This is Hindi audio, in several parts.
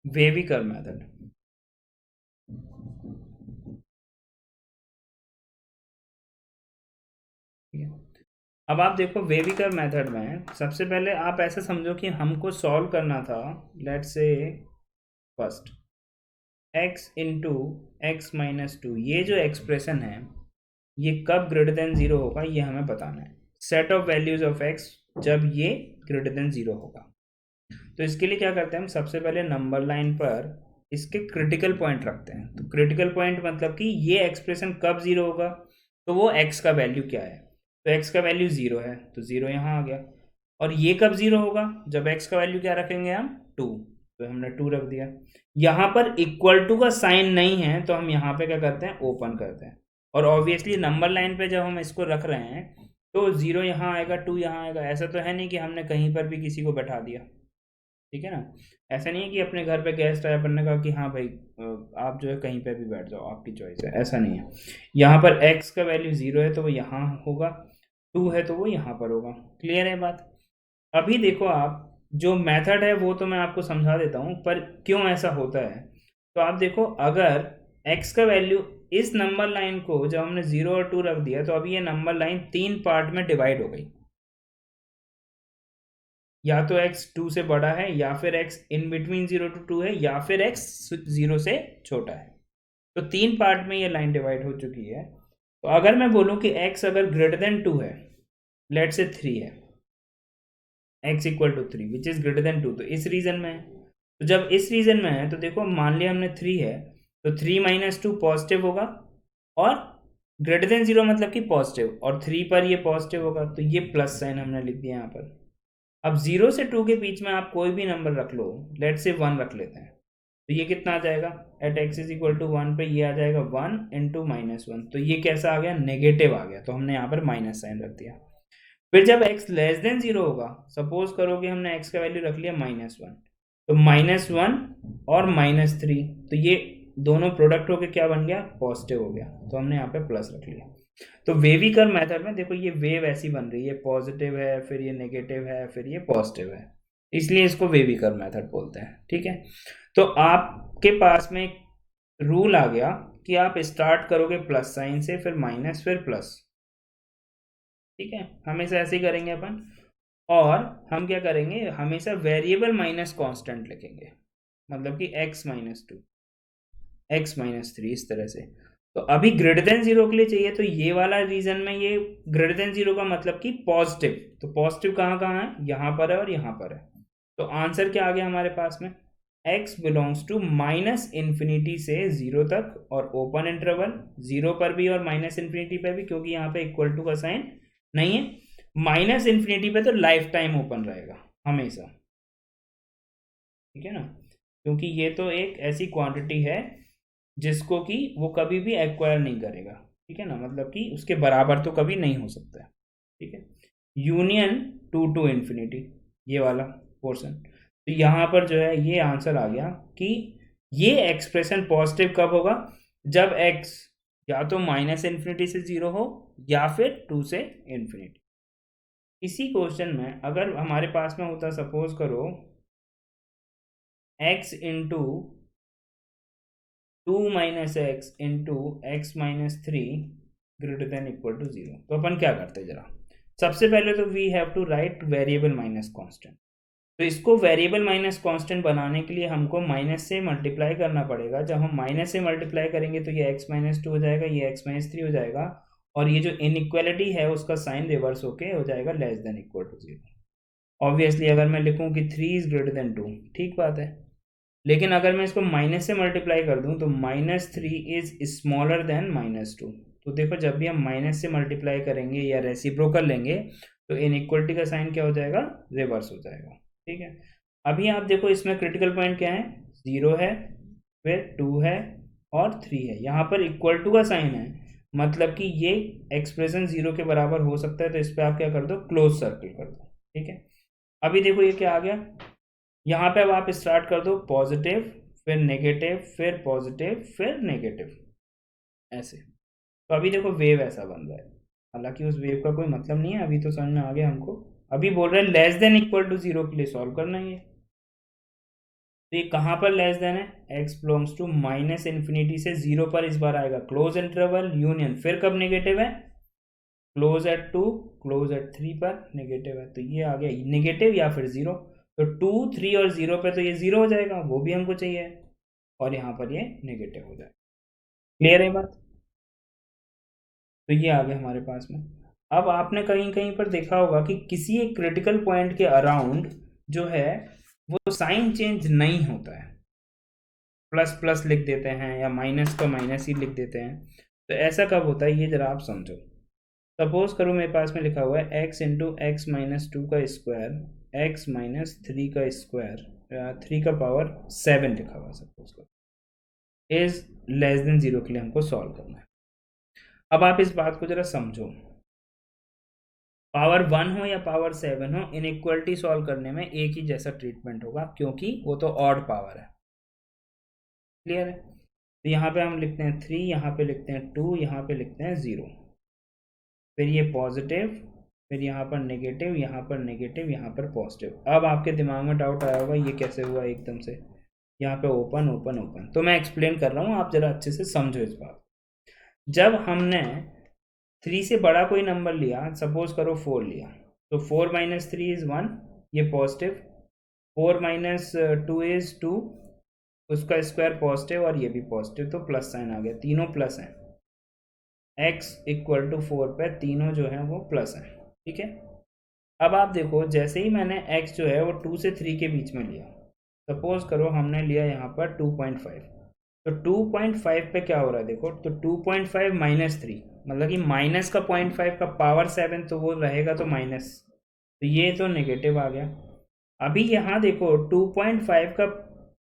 Wavy curve method. ठीक है, अब आप देखो वेवी कर्व मेथड में सबसे पहले आप ऐसे समझो कि हमको सॉल्व करना था, let's say first x into x minus two, ये जो एक्सप्रेशन है ये कब ग्रेटर देन जीरो होगा ये हमें बताना है। Set of values of x जब ये ग्रेटर देन जीरो होगा। तो इसके लिए क्या करते हैं हम, सबसे पहले नंबर लाइन पर इसके क्रिटिकल पॉइंट रखते हैं। तो क्रिटिकल पॉइंट मतलब कि ये एक्सप्रेशन कब जीरो होगा, तो वो x का वैल्यू क्या है, तो x का वैल्यू जीरो है तो जीरो यहाँ आ गया। और ये कब जीरो होगा, जब x का वैल्यू क्या रखेंगे हम, टू, तो हमने टू रख दिया। यहाँ पर इक्वल टू का साइन नहीं है तो हम यहाँ पे क्या करते हैं, ओपन करते हैं। और ऑब्वियसली नंबर लाइन पे जब हम इसको रख रहे हैं तो जीरो यहाँ आएगा, टू यहाँ आएगा। ऐसा तो है नहीं कि हमने कहीं पर भी किसी को बैठा दिया, ठीक है ना। ऐसा नहीं है कि अपने घर पे गेस्ट आया, अपन ने कहा कि हाँ भाई आप जो है कहीं पे भी बैठ जाओ, आपकी चॉइस है, ऐसा नहीं है। यहाँ पर x का वैल्यू जीरो है तो वो यहाँ होगा, टू है तो वो यहाँ पर होगा। क्लियर है बात। अभी देखो आप, जो मेथड है वो तो मैं आपको समझा देता हूँ, पर क्यों ऐसा होता है। तो आप देखो, अगर x का वैल्यू, इस नंबर लाइन को जब हमने जीरो और टू रख दिया तो अभी ये नंबर लाइन तीन पार्ट में डिवाइड हो गई। या तो x टू से बड़ा है, या फिर x in between zero to two है, या फिर x जीरो से छोटा है। तो तीन पार्ट में ये लाइन डिवाइड हो चुकी है। तो अगर मैं बोलूं कि x अगर ग्रेटर देन टू है, लेट से थ्री है, x equal to three which is greater than two, तो इस रीजन में है। तो जब इस रीजन में है तो देखो, मान लिया हमने थ्री है तो थ्री माइनस टू पॉजिटिव होगा, और ग्रेटर देन जीरो मतलब कि पॉजिटिव, और थ्री पर ये पॉजिटिव होगा तो ये प्लस साइन हमने लिख दिया यहाँ पर। अब जीरो से टू के बीच में आप कोई भी नंबर रख लो, लेट से वन रख लेते हैं, तो ये कितना आ जाएगा, at x is equal to one पे ये आ जाएगा वन इंटू माइनस वन, तो ये कैसा आ गया, नेगेटिव आ गया, तो हमने यहाँ पर माइनस साइन रख दिया। फिर जब x लेस देन जीरो होगा, सपोज करो कि हमने x का वैल्यू रख लिया माइनस वन, तो माइनस वन और माइनस थ्री, तो ये दोनों प्रोडक्ट होके क्या बन गया, पॉजिटिव हो गया, तो हमने यहाँ पे प्लस रख लिया। तो वेवी कर्व मेथड में देखो ये वेव ऐसी बन रही है, पॉजिटिव है, फिर ये नेगेटिव है, फिर ये पॉजिटिव है, इसलिए इसको वेवी कर्व मेथड बोलते हैं। ठीक है, तो आपके पास में एक रूल आ गया कि आप स्टार्ट करोगे प्लस साइन से, फिर माइनस, फिर प्लस। ठीक है, हमेशा ऐसे ही करेंगे अपन। और हम क्या करेंगे, हमेशा वेरिएबल माइनस कांस्टेंट लिखेंगे, मतलब कि x minus two, x minus three, इस तरह से। तो अभी ग्रेटर देन जीरो के लिए चाहिए, तो ये वाला रीजन में ये ग्रेटर देन जीरो का मतलब कि पॉजिटिव, तो पॉजिटिव कहाँ कहाँ है, यहाँ पर है और यहाँ पर है। तो आंसर क्या आ गया हमारे पास में, x belongs to minus infinity से जीरो तक, और ओपन इंटरवल जीरो पर भी और माइनस इन्फिनिटी पर भी, क्योंकि यहाँ पे इक्वल टू का साइन नहीं है। माइनस इन्फिनिटी पे तो लाइफ टाइम ओपन रहेगा हमेशा, ठीक है ना, क्योंकि ये तो एक ऐसी क्वांटिटी है जिसको कि वो कभी भी एक्वायर नहीं करेगा। ठीक है ना, मतलब कि उसके बराबर तो कभी नहीं हो सकता है। ठीक है, यूनियन टू टू इन्फिनिटी, ये वाला पोर्शन। तो यहाँ पर जो है ये आंसर आ गया कि ये एक्सप्रेशन पॉजिटिव कब होगा, जब x या तो माइनस इन्फिनिटी से जीरो हो, या फिर टू से इन्फिनिटी। इसी क्वेश्चन में अगर हमारे पास में होता, सपोज करो x into two minus x into x minus three greater than equal to zero, तो अपन क्या करते हैं जरा। सबसे पहले तो we have to write variable minus constant. तो इसको वेरिएबल माइनस कांस्टेंट बनाने के लिए हमको माइनस से मल्टीप्लाई करना पड़ेगा। जब हम माइनस से मल्टीप्लाई करेंगे तो ये x माइनस टू हो जाएगा, ये x माइनस थ्री हो जाएगा, और ये जो इनइक्वालिटी है उसका साइन रिवर्स होके हो जाएगा less than equal to zero. Obviously अगर मैं लिखूं कि three is greater than two, ठीक बात है, लेकिन अगर मैं इसको माइनस से मल्टीप्लाई कर दूं तो minus three is smaller than minus two. तो देखो, जब भी हम माइनस से मल्टीप्लाई करेंगे या रेसिप्रोकल लेंगे तो इनइक्वलिटी का साइन क्या हो जाएगा, रिवर्स हो जाएगा। ठीक है, अभी आप देखो इसमें क्रिटिकल पॉइंट क्या है, जीरो है, फिर टू है और थ्री है, यहाँ पर इक्वल टू का साइन है, मतलब कि ये एक्सप्रेशन जीरो के बराबर हो सकता है, तो इस पर आप क्या कर दो, क्लोज सर्कल कर दो। ठीक है, अभी देखो ये क्या आ गया, यहाँ पे अब आप स्टार्ट कर दो पॉजिटिव, फिर नेगेटिव, फिर पॉजिटिव, फिर नेगेटिव, ऐसे। तो अभी देखो वेव ऐसा बन रहा है, हालांकि उस वेव का कोई मतलब नहीं है, अभी तो समझ में आ गया हमको। अभी बोल रहे हैं less than equal to zero के लिए सॉल्व करना ही है। तो तो ये कहाँ पर लेस देन है, x belongs to minus infinity से 0 पर इस बार आएगा क्लोज इंटरवल यूनियन, फिर कब नेगेटिव है, क्लोज एट 2 क्लोज एट 3 पर नेगेटिव है, तो ये आ गया नेगेटिव या फिर 0। तो 2 3 और 0 पे तो ये 0 हो जाएगा, वो भी हमको चाहिए, और यहाँ पर ये नेगेटिव हो जाएगा। क्लियर है बात? तो ये आ गया हमारे पास में। अब आपने कहीं कहीं पर देखा होगा कि किसी एक क्रिटिकल पॉइंट के अराउंड जो है वो साइन चेंज नहीं होता है, प्लस प्लस लिख देते हैं या माइनस का माइनस ही लिख देते हैं। तो ऐसा कब होता है ये जरा आप समझो। सपोज करो मेरे पास में लिखा हुआ है x इंटू एक्स माइनस 2 का स्क्वायर एक्स माइनस 3 का स्क्वायर 3 का पावर 7 लिखा हुआ है, सपोज करो इज लेस देन 0 के लिए हमको सॉल्व करना है। अब आप इस बात को जरा समझो, पावर 1 हो या पावर 7 हो, इनइक्वालिटी सॉल्व करने में एक ही जैसा ट्रीटमेंट होगा, क्योंकि वो तो ऑड पावर है। क्लियर है? तो यहाँ पे हम लिखते हैं 3, यहाँ पे लिखते हैं 2, यहाँ पे लिखते हैं 0, फिर ये पॉजिटिव, फिर यहाँ पर नेगेटिव, यहाँ पर नेगेटिव, यहाँ पर पॉजिटिव। अब आपके दिमाग में डाउट आया होगा ये कैसे हुआ एकदम से, यहाँ पे ओपन ओपन ओपन। तो मैं एक्सप्लेन कर रहा हूँ, आप जरा अच्छे से समझो इस बात। जब हमने 3 से बड़ा कोई नंबर लिया, सपोज करो 4 लिया, तो 4 माइनस 3 इज 1, ये पॉजिटिव, 4 माइनस 2 इज 2, उसका स्क्वायर पॉजिटिव और ये भी पॉजिटिव, तो प्लस साइन आ गया, तीनों प्लस हैं। x इक्वल टू 4 पे तीनों जो है वो प्लस हैं। ठीक है, अब आप देखो जैसे ही मैंने x जो है वो 2 से 3 के बीच में लिया, सपोज करो हमने लिया यहाँ पर 2.5, तो 2.5 पे क्या हो रहा है देखो, तो 2.5 माइनस 3 मतलब कि माइनस का 0.5 का पावर 7, तो वो रहेगा तो माइनस, तो ये तो नेगेटिव आ गया। अभी यहाँ देखो 2.5 का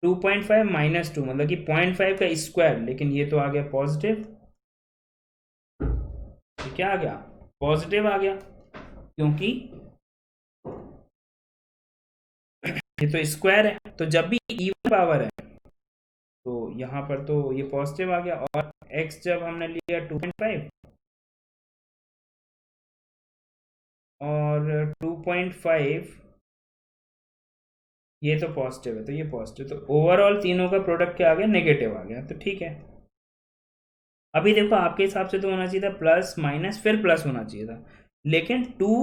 2.5 माइनस 2 मतलब कि 0.5 का स्क्वायर, लेकिन ये तो आ गया पॉजिटिव, क्या आ गया, पॉजिटिव आ गया, क्योंकि ये तो स्क्वायर है। तो जब भी इवन पावर है तो यहाँ पर तो ये पॉजिटिव आ गया, और x जब हमने लिया 2.5 और 2.5 ये तो पॉजिटिव है, तो ये पॉजिटिव, तो ओवरऑल तीनों का प्रोडक्ट क्या आ गया, नेगेटिव आ गया। तो ठीक है, अभी देखो आपके हिसाब से तो होना चाहिए था प्लस माइनस फिर प्लस होना चाहिए था, लेकिन 2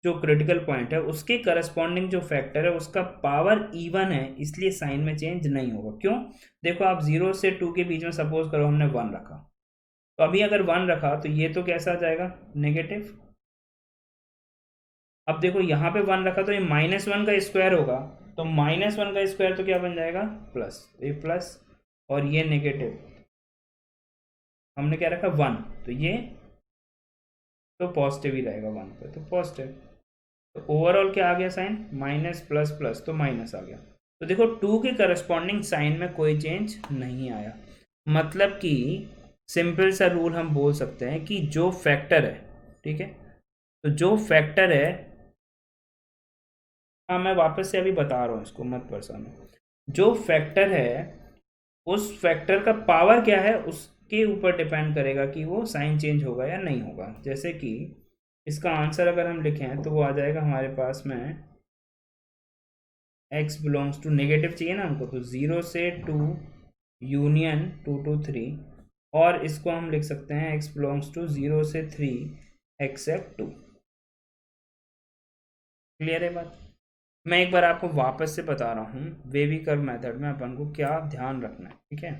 जो क्रिटिकल पॉइंट है उसके करस्पॉन्डिंग जो फैक्टर है उसका पावर इवन है, इसलिए साइन में चेंज नहीं होगा। क्यों? देखो आप 0 से 2 के बीच में सपोज करो हमने 1 रखा, तो अभी अगर 1 रखा तो ये तो कैसा आ जाएगा, नेगेटिव। अब देखो यहाँ पे 1 रखा तो ये -1 का स्क्वायर होगा, तो -1 का स्क्वायर तो क्या बन जाएगा, प्लस, ये प्लस और ये नेगेटिव, हमने क्या रखा 1, तो ये तो पॉजिटिव ही रहेगा 1 पे, तो पॉजिटिव। तो ओवरऑल क्या आ गया साइन, माइनस प्लस प्लस, तो माइनस आ गया। तो देखो 2 के करस्पॉन्डिंग साइन में कोई चेंज नहीं आया, मतलब कि सिंपल सा रूल हम बोल सकते हैं कि जो फैक्टर है, ठीक है, तो जो फैक्टर है, हाँ मैं वापस से अभी बता रहा हूँ इसको, मत परेशान, जो फैक्टर है उस फैक्टर का पावर क्या है उसके ऊपर डिपेंड करेगा कि वो साइन चेंज होगा या नहीं होगा। जैसे कि इसका आंसर अगर हम लिखें तो वो आ जाएगा हमारे पास में x बिलोंग्स टू, नेगेटिव चाहिए ना हमको, तो 0 से 2 यूनियन 2 to 3, और इसको हम लिख सकते हैं x बिलोंग्स टू 0 से 3 एक्सेप्ट 2। क्लियर है बात? मैं एक बार आपको वापस से बता रहा हूँ वेवी कर्व मेथड में अपन को क्या ध्यान रखना है, ठीक है।